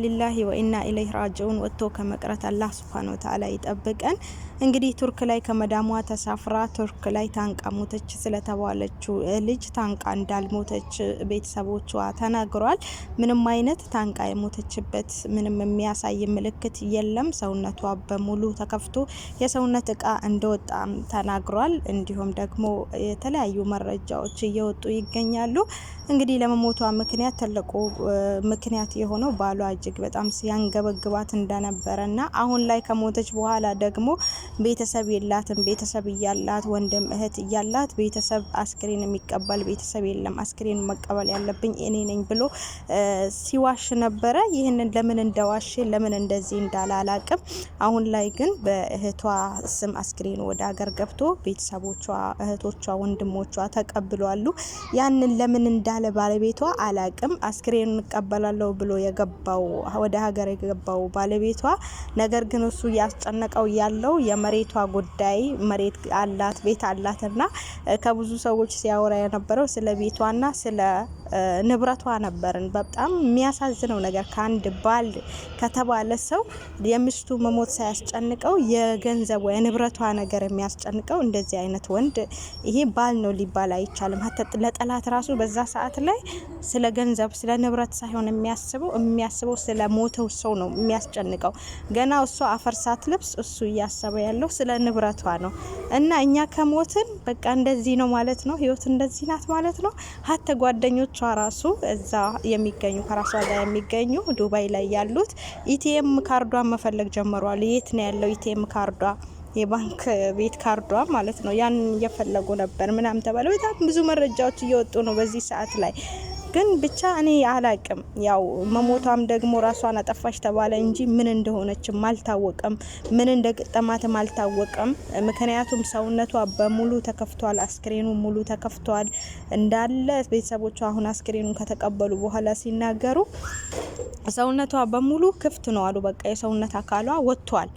ሊላሂ ወኢና ኢለይሂ ራጂዑን ወጥቶ ከመቅረት አላህ ሱብሃነሁ ወተዓላ ይጠብቀን። እንግዲህ ቱርክ ላይ ከመዳሟ ተሳፍራ ቱርክ ላይ ታንቃ ሞተች ስለተባለችው ልጅ ታንቃ እንዳልሞተች ቤተሰቦቿ ተናግሯል። ምንም አይነት ታንቃ የሞተችበት ምንም የሚያሳይ ምልክት የለም። ሰውነቷ በሙሉ ተከፍቶ የሰውነት እቃ እንደወጣ ተናግሯል። እንዲሁም ደግሞ የተለያዩ መረጃዎች እየወጡ ይገኛሉ። እንግዲህ ለመሞቷ ምክንያት ትልቁ ምክንያት የሆነው ባሏ እጅግ በጣም ሲያንገበግባት እንደነበረና አሁን ላይ ከሞተች በኋላ ደግሞ ቤተሰብ የላትም። ቤተሰብ እያላት ወንድም እህት እያላት ቤተሰብ አስክሬን የሚቀበል ቤተሰብ የለም። አስክሬን መቀበል ያለብኝ እኔ ነኝ ብሎ ሲዋሽ ነበረ። ይህንን ለምን እንደዋሽ ለምን እንደዚህ እንዳላላቅም። አሁን ላይ ግን በእህቷ ስም አስክሬን ወደ ሀገር ገብቶ ቤተሰቦቿ እህቶቿ ወንድሞቿ ተቀብሏሉ። ያንን ለምን እንዳለ ባለቤቷ አላቅም። አስክሬን እንቀበላለሁ ብሎ የገባው ወደ ሀገር የገባው ባለቤቷ ነገር ግን እሱ ያስጨነቀው ያለው የመሬቷ ጉዳይ መሬት አላት ቤት አላትና ከብዙ ሰዎች ሲያወራ የነበረው ስለ ቤቷና ስለ ንብረቷ ነበርን። በጣም የሚያሳዝነው ነገር ከአንድ ባል ከተባለ ሰው የሚስቱ መሞት ሳያስጨንቀው የገንዘብ ወይ ንብረቷ ነገር የሚያስጨንቀው እንደዚህ አይነት ወንድ ይሄ ባል ነው ሊባል አይቻልም። ለጠላት ራሱ በዛ ሰዓት ላይ ስለ ገንዘብ ስለ ንብረት ሳይሆን የሚያስበው ስለ ሞተው ሰው ነው የሚያስጨንቀው። ገና እሷ አፈር ሳትለብስ እሱ እያሰበ ያለው ስለ ንብረቷ ነው። እና እኛ ከሞትን በቃ እንደዚህ ነው ማለት ነው። ህይወት እንደዚህ ናት ማለት ነው። ሀተ ጓደኞቿ ራሱ እዛ የሚገኙ ከራሷ ጋር የሚገኙ ዱባይ ላይ ያሉት ኢቲኤም ካርዷን መፈለግ ጀምረዋል። የት ነው ያለው ኢቲኤም ካርዷ የባንክ ቤት ካርዷ ማለት ነው። ያን እየፈለጉ ነበር ምናምን ተባለ። በጣም ብዙ መረጃዎች እየወጡ ነው በዚህ ሰዓት ላይ። ግን ብቻ እኔ አላቅም። ያው መሞቷም ደግሞ ራሷን አጠፋች ተባለ እንጂ ምን እንደሆነችም አልታወቀም። ምን እንደገጠማትም አልታወቀም። ምክንያቱም ሰውነቷ በሙሉ ተከፍቷል። አስክሬኑ ሙሉ ተከፍቷል እንዳለ ቤተሰቦቿ አሁን አስክሬኑን ከተቀበሉ በኋላ ሲናገሩ ሰውነቷ በሙሉ ክፍት ነው አሉ። በቃ የሰውነት አካሏ ወጥቷል።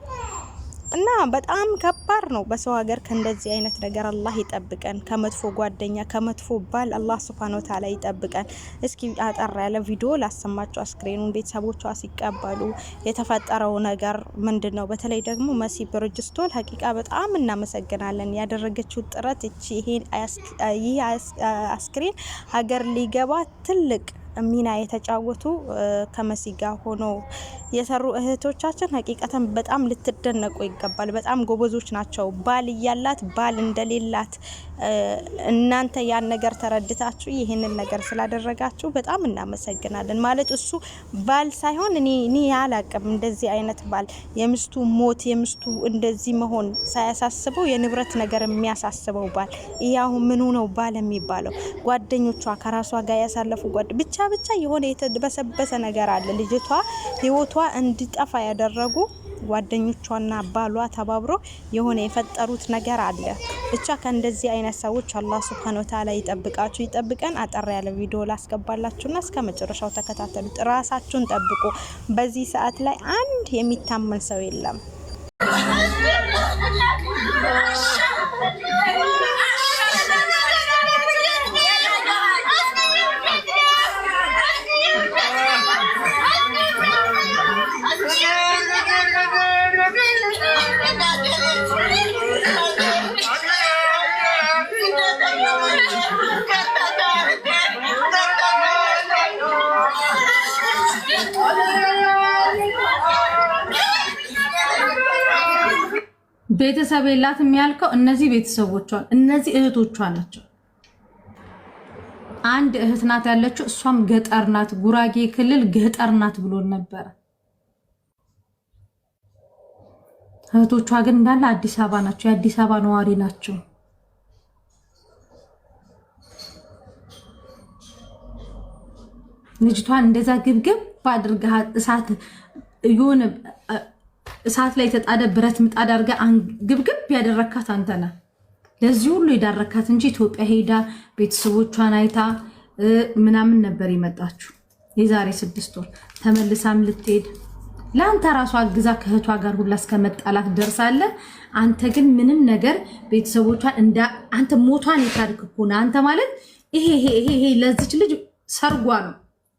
እና በጣም ከባድ ነው። በሰው ሀገር ከእንደዚህ አይነት ነገር አላህ ይጠብቀን። ከመጥፎ ጓደኛ ከመጥፎ ባል አላህ ሱብሃነሁ ወተዓላ ይጠብቀን። እስኪ አጠር ያለ ቪዲዮ ላሰማችሁ። አስክሬኑን ቤተሰቦቿ ሲቀበሉ የተፈጠረው ነገር ምንድነው? በተለይ ደግሞ መሲ ብርጅስቶን ሀቂቃ በጣም እናመሰግናለን። ያደረገችው ጥረት ይሄ አስክሬን ሀገር ሊገባ ትልቅ ሚና የተጫወቱ ከመሲ ጋር ሆኖ የሰሩ እህቶቻችን ሀቂቃተን በጣም ልትደነቁ ይገባል። በጣም ጎበዞች ናቸው። ባል እያላት ባል እንደሌላት እናንተ ያን ነገር ተረድታችሁ ይሄንን ነገር ስላደረጋችሁ በጣም እናመሰግናለን። ማለት እሱ ባል ሳይሆን እኔ ያላቅም እንደዚህ አይነት ባል የሚስቱ ሞት የሚስቱ እንደዚህ መሆን ሳያሳስበው የንብረት ነገር የሚያሳስበው ባል ይያው ምኑ ነው ባል የሚባለው? ጓደኞቿ ከራሷ ጋር ያሳለፉ ብቻ የሆነ የተበሰበሰ ነገር አለ። ልጅቷ ህይወቷ እንዲጠፋ ያደረጉ ጓደኞቿና ባሏ ተባብሮ የሆነ የፈጠሩት ነገር አለ። ብቻ ከእንደዚህ አይነት ሰዎች አላህ ሱብሃነሁ ወተዓላ ይጠብቃችሁ ይጠብቀን። አጠር ያለ ቪዲዮ ላስገባላችሁና እስከ መጨረሻው ተከታተሉት። ራሳችሁን ጠብቁ። በዚህ ሰዓት ላይ አንድ የሚታመን ሰው የለም። ቤተሰብ የላትም ያልከው እነዚህ ቤተሰቦቿን እነዚህ እህቶቿ ናቸው። አንድ እህት ናት ያለችው፣ እሷም ገጠር ናት፣ ጉራጌ ክልል ገጠር ናት ብሎ ነበር። እህቶቿ ግን እንዳለ አዲስ አበባ ናቸው፣ የአዲስ አበባ ነዋሪ ናቸው። ልጅቷን እንደዛ ግብግብ ባድርጋ እሳት ላይ ተጣደ ብረት ምጣድ አድርጋ ግብግብ ያደረካት አንተ ነህ። ለዚህ ሁሉ ይዳረካት እንጂ ኢትዮጵያ ሄዳ ቤተሰቦቿን አይታ ምናምን ነበር የመጣችው። የዛሬ 6 ወር ተመልሳም ልትሄድ ለአንተ ራሷ አግዛ ከእህቷ ጋር ሁላ እስከመጣላት ደርሳለ። አንተ ግን ምንም ነገር ቤተሰቦቿን እንደ አንተ ሞቷን የታሪክ እኮ ነው። አንተ ማለት ይሄ ለዚች ልጅ ሰርጓ ነው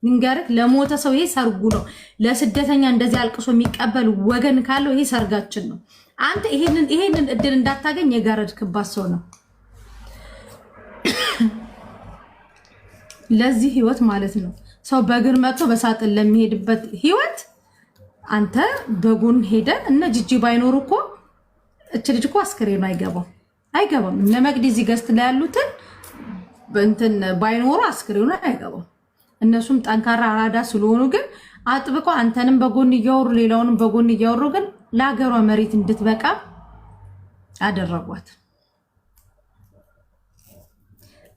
ልንገርህ ለሞተ ሰው ይሄ ሰርጉ ነው። ለስደተኛ እንደዚህ አልቅሶ የሚቀበል ወገን ካለው ይሄ ሰርጋችን ነው። አንተ ይሄንን እድል እንዳታገኝ የጋረድክባት ሰው ነው። ለዚህ ህይወት ማለት ነው ሰው በእግር መጥቶ በሳጥን ለሚሄድበት ህይወት አንተ በጎን ሄደ እነ ጂጂ ባይኖር እኮ እች ልጅ እኮ አስከሬኑ አይገባም። እነ መቅዲ እዚህ ገስት ላይ ያሉትን በእንትን ባይኖሩ አስከሬኑ አይገባም። እነሱም ጠንካራ አራዳ ስለሆኑ ግን አጥብቀው አንተንም በጎን እያወሩ ሌላውንም በጎን እያወሩ ግን ለሀገሯ መሬት እንድትበቃ አደረጓት።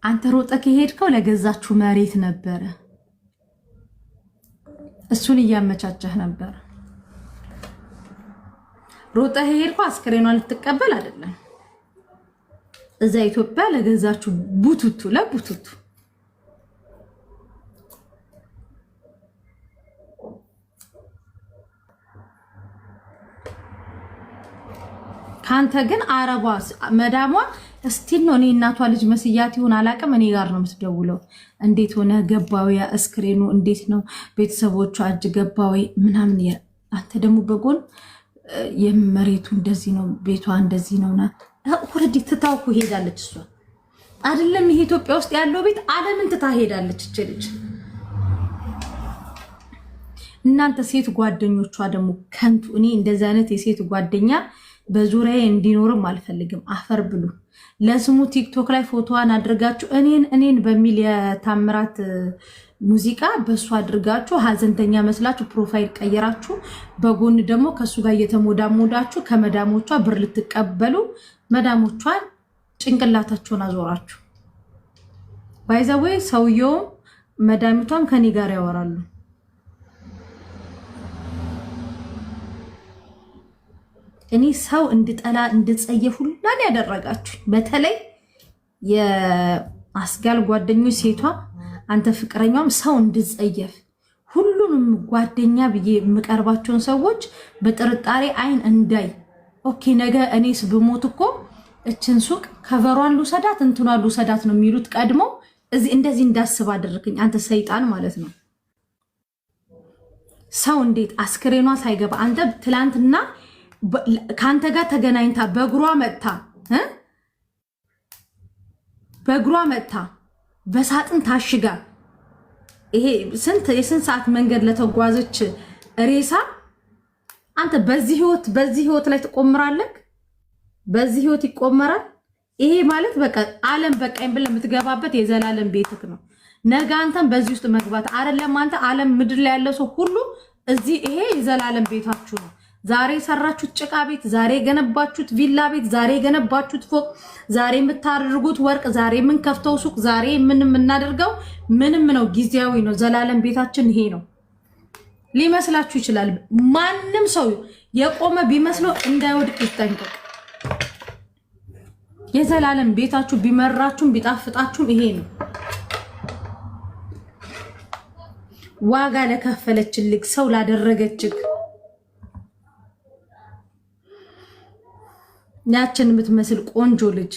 አንተ ሮጠህ ከሄድከው ለገዛችሁ መሬት ነበረ፣ እሱን እያመቻቸህ ነበር። ሮጠህ ሄድከው አስከሬኗን ልትቀበል አይደለም። እዛ ኢትዮጵያ ለገዛችሁ ቡቱቱ ለቡቱቱ ካንተ ግን አረቧ መዳሟ እስቲል ነው። እኔ እናቷ ልጅ መስያት ይሁን አላቅም። እኔ ጋር ነው የምትደውለው። እንዴት ሆነ ገባዊ አስክሬኑ እንዴት ነው ቤተሰቦቿ እጅ ገባዊ ምናምን። አንተ ደግሞ በጎን የመሬቱ እንደዚህ ነው ቤቷ እንደዚህ ነውና ወረዲ ትታውኩ ሄዳለች። እሷ አይደለም ይሄ ኢትዮጵያ ውስጥ ያለው ቤት ዓለምን ትታ ሄዳለች እቺ ልጅ። እናንተ ሴት ጓደኞቿ ደግሞ ከንቱ። እኔ እንደዚህ አይነት የሴት ጓደኛ በዙሪያዬ እንዲኖርም አልፈልግም። አፈር ብሉ። ለስሙ ቲክቶክ ላይ ፎቶዋን አድርጋችሁ እኔን በሚል የታምራት ሙዚቃ በሱ አድርጋችሁ ሀዘንተኛ መስላችሁ ፕሮፋይል ቀየራችሁ። በጎን ደግሞ ከሱ ጋር እየተሞዳሞዳችሁ ከመዳሞቿ ብር ልትቀበሉ መዳሞቿን ጭንቅላታቸውን አዞራችሁ። ባይዘዌ ሰውየውም መዳሚቷም ከኔ ጋር ያወራሉ። እኔ ሰው እንድጠላ እንድጸየፍ ሁላን ያደረጋችሁ። በተለይ የአስጋል ጓደኞች ሴቷ አንተ ፍቅረኛውም ሰው እንድጸየፍ ሁሉንም ጓደኛ ብዬ የምቀርባቸውን ሰዎች በጥርጣሬ አይን እንዳይ። ኦኬ ነገ እኔስ ብሞት እኮ እችን ሱቅ ከቨሯን ልውሰዳት እንትኗን ልውሰዳት ነው የሚሉት ቀድሞ እንደዚህ እንዳስብ አደረከኝ። አንተ ሰይጣን ማለት ነው። ሰው እንዴት አስክሬኗ ሳይገባ አንተ ትላንትና ካንተ ጋር ተገናኝታ በእግሯ መጥታ በሳጥን ታሽጋ ይሄ የስንት ሰዓት መንገድ ለተጓዘች ሬሳ አንተ በዚህ ህይወት ላይ ትቆምራለህ። በዚህ ህይወት ይቆመራል። ይሄ ማለት በቃ ዓለም በቃኝ ብለህ የምትገባበት የዘላለም ቤትክ ነው። ነገ አንተም በዚህ ውስጥ መግባት አይደለም። አንተ ዓለም ምድር ላይ ያለው ሰው ሁሉ እዚህ ይሄ የዘላለም ቤታችሁ ነው። ዛሬ የሰራችሁት ጭቃ ቤት፣ ዛሬ የገነባችሁት ቪላ ቤት፣ ዛሬ የገነባችሁት ፎቅ፣ ዛሬ የምታደርጉት ወርቅ፣ ዛሬ የምንከፍተው ሱቅ፣ ዛሬ የምናደርገው ምንም ነው፣ ጊዜያዊ ነው። ዘላለም ቤታችን ይሄ ነው። ሊመስላችሁ ይችላል። ማንም ሰው የቆመ ቢመስለው እንዳይወድቅ ይጠንቀቅ። የዘላለም ቤታችሁ ቢመራችሁም ቢጣፍጣችሁም ይሄ ነው። ዋጋ ለከፈለችልክ ሰው ላደረገችክ ያችን የምትመስል ቆንጆ ልጅ